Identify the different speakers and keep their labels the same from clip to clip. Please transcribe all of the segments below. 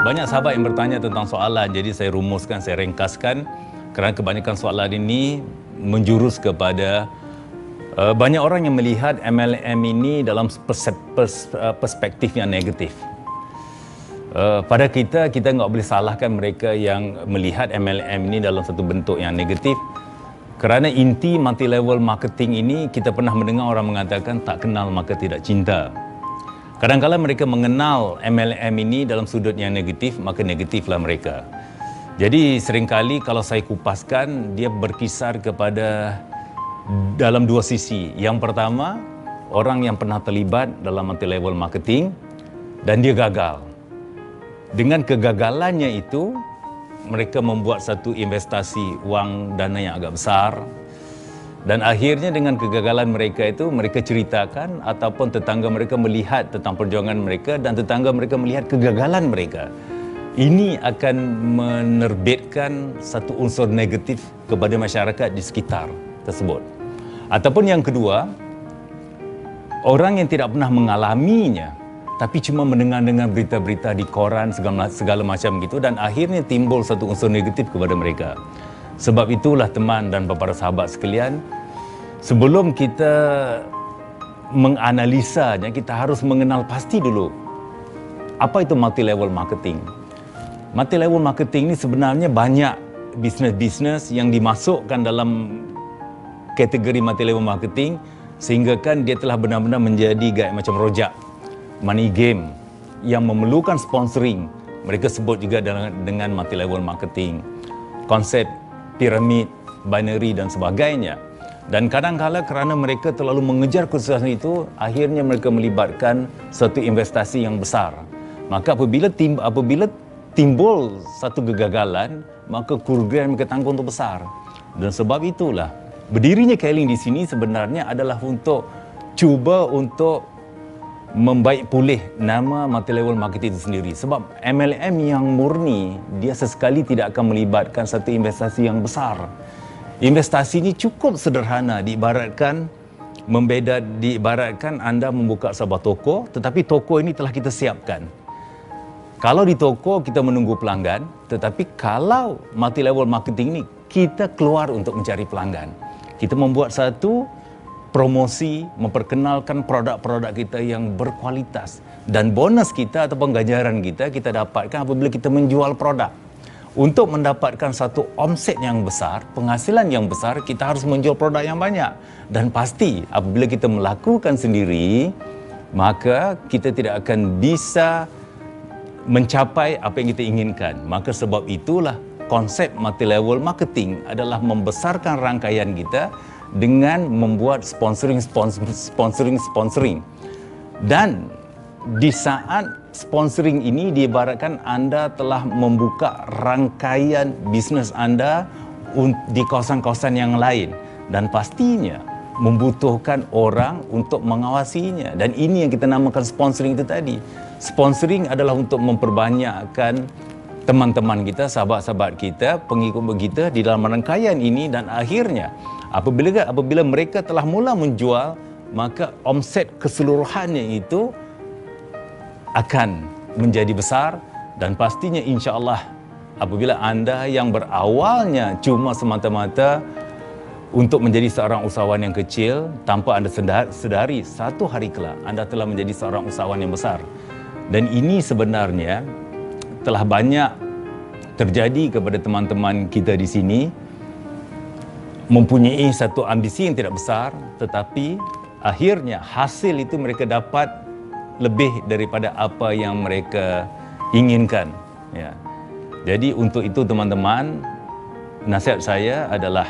Speaker 1: Banyak sahabat yang bertanya tentang soalan, jadi saya rumuskan, saya ringkaskan kerana kebanyakan soalan ini menjurus kepada banyak orang yang melihat MLM ini dalam perspektif yang negatif. Pada kita tak boleh salahkan mereka yang melihat MLM ini dalam satu bentuk yang negatif, kerana inti multi-level marketing ini kita pernah mendengar orang mengatakan tak kenal maka tidak cinta. Kadang-kadang mereka mengenal MLM ini dalam sudut yang negatif, maka negatiflah mereka. Jadi seringkali kalau saya kupaskan, dia berkisar kepada dalam dua sisi. Yang pertama, orang yang pernah terlibat dalam multi-level marketing dan dia gagal. Dengan kegagalannya itu, mereka membuat satu investasi wang dana yang agak besar. Dan akhirnya dengan kegagalan mereka itu, mereka ceritakan ataupun tetangga mereka melihat tentang perjuangan mereka dan tetangga mereka melihat kegagalan mereka. Ini akan menerbitkan satu unsur negatif kepada masyarakat di sekitar tersebut. Ataupun yang kedua, orang yang tidak pernah mengalaminya, tapi cuma mendengar-dengar berita-berita di koran segala macam gitu, dan akhirnya timbul satu unsur negatif kepada mereka. Sebab itulah teman dan para sahabat sekalian, sebelum kita menganalisanya, kita harus mengenal pasti dulu apa itu multi-level marketing. Multi-level marketing ini sebenarnya banyak bisnes-bisnes yang dimasukkan dalam kategori multi-level marketing, sehingga kan dia telah benar-benar menjadi gaya macam rojak, money game yang memerlukan sponsoring. Mereka sebut juga dengan multi-level marketing. Konsep piramid, binary dan sebagainya. Dan kadang-kala kerana mereka terlalu mengejar kesuksesan itu, akhirnya mereka melibatkan satu investasi yang besar. Maka apabila timbul satu kegagalan, maka kerugian mereka tanggung itu besar. Dan sebab itulah berdirinya Keling di sini sebenarnya adalah untuk cuba untuk membaik pulih nama multi-level marketing itu sendiri. Sebab MLM yang murni, dia sesekali tidak akan melibatkan satu investasi yang besar. Investasi ini cukup sederhana, diibaratkan anda membuka sebuah toko, tetapi toko ini telah kita siapkan. Kalau di toko kita menunggu pelanggan, tetapi kalau multi-level marketing ini, kita keluar untuk mencari pelanggan. Kita membuat satu promosi, memperkenalkan produk-produk kita yang berkualitas, dan bonus kita ataupun ganjaran kita dapatkan apabila kita menjual produk. Untuk mendapatkan satu omset yang besar, penghasilan yang besar, kita harus menjual produk yang banyak. Dan pasti apabila kita melakukan sendiri, maka kita tidak akan bisa mencapai apa yang kita inginkan. Maka sebab itulah konsep multi-level marketing adalah membesarkan rangkaian kita dengan membuat sponsoring. Dan di saat sponsoring ini diibaratkan anda telah membuka rangkaian bisnes anda di kawasan-kawasan yang lain, dan pastinya membutuhkan orang untuk mengawasinya. Dan ini yang kita namakan sponsoring itu tadi. Sponsoring adalah untuk memperbanyakkan teman-teman kita, sahabat-sahabat kita, pengikut kita di dalam rangkaian ini, dan akhirnya apabila mereka telah mula menjual, maka omset keseluruhannya itu akan menjadi besar. Dan pastinya insya-Allah apabila anda yang berawalnya cuma semata-mata untuk menjadi seorang usahawan yang kecil, tanpa anda sedari, satu hari kelak anda telah menjadi seorang usahawan yang besar. Dan ini sebenarnya telah banyak terjadi kepada teman-teman kita di sini, mempunyai satu ambisi yang tidak besar, tetapi akhirnya hasil itu mereka dapat lebih daripada apa yang mereka inginkan. Ya. Jadi untuk itu teman-teman, nasihat saya adalah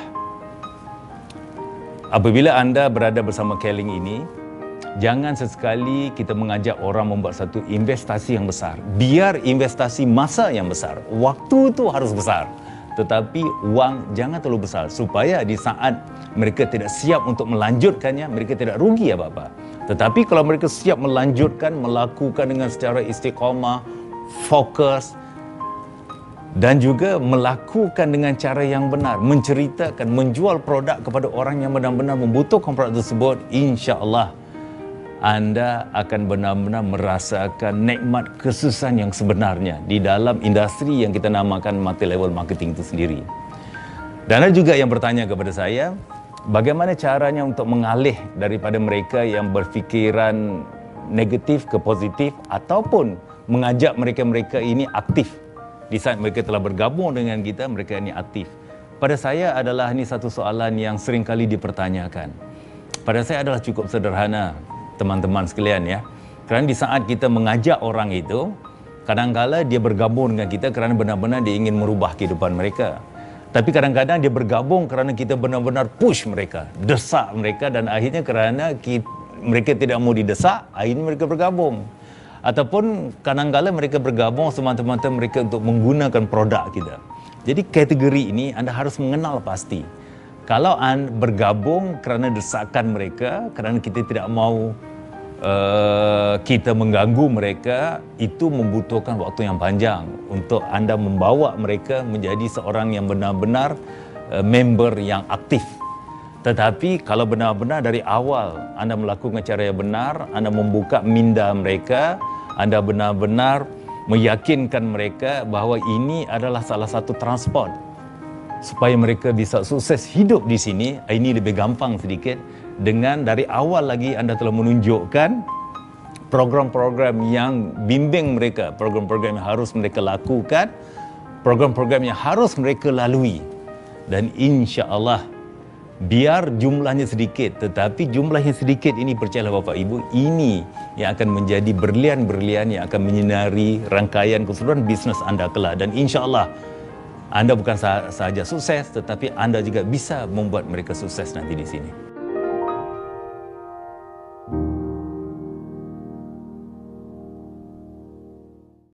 Speaker 1: apabila anda berada bersama Keling ini, jangan sesekali kita mengajak orang membuat satu investasi yang besar. Biar investasi masa yang besar, waktu itu harus besar, tetapi wang jangan terlalu besar, supaya di saat mereka tidak siap untuk melanjutkannya, mereka tidak rugi apa-apa. Tetapi kalau mereka siap melanjutkan, melakukan dengan secara istiqamah, fokus, dan juga melakukan dengan cara yang benar, menceritakan, menjual produk kepada orang yang benar-benar membutuhkan produk tersebut, insya-Allah anda akan benar-benar merasakan nikmat kesuksesan yang sebenarnya di dalam industri yang kita namakan multi-level marketing itu sendiri. Dan ada juga yang bertanya kepada saya, bagaimana caranya untuk mengalih daripada mereka yang berfikiran negatif ke positif ataupun mengajak mereka-mereka ini aktif. Di saat mereka telah bergabung dengan kita, mereka ini aktif. Pada saya adalah ini satu soalan yang sering kali dipertanyakan. Pada saya adalah cukup sederhana, teman-teman sekalian ya. Kerana di saat kita mengajak orang itu, kadang-kala dia bergabung dengan kita kerana benar-benar dia ingin merubah kehidupan mereka. Tapi kadang-kadang dia bergabung kerana kita benar-benar push mereka, desak mereka, dan akhirnya kerana mereka tidak mau didesak, akhirnya mereka bergabung. Ataupun kadang-kadang mereka bergabung semata-mata mereka untuk menggunakan produk kita. Jadi kategori ini anda harus mengenal pasti. Kalau anda bergabung kerana desakan mereka, kerana kita tidak mau kita mengganggu mereka, itu membutuhkan waktu yang panjang untuk anda membawa mereka menjadi seorang yang benar-benar member yang aktif. Tetapi kalau benar-benar dari awal anda melakukan cara yang benar, anda membuka minda mereka, anda benar-benar meyakinkan mereka bahawa ini adalah salah satu transport supaya mereka bisa sukses hidup di sini, ini lebih gampang sedikit. Dengan dari awal lagi anda telah menunjukkan program-program yang bimbing mereka, program-program yang harus mereka lakukan, program-program yang harus mereka lalui. Dan insya-Allah, biar jumlahnya sedikit, tetapi jumlahnya sedikit ini, percayalah Bapak Ibu, ini yang akan menjadi berlian-berlian yang akan menyinari rangkaian keseluruhan bisnes anda kelak. Dan insya-Allah anda bukan sahaja sukses, tetapi anda juga bisa membuat mereka sukses nanti di sini.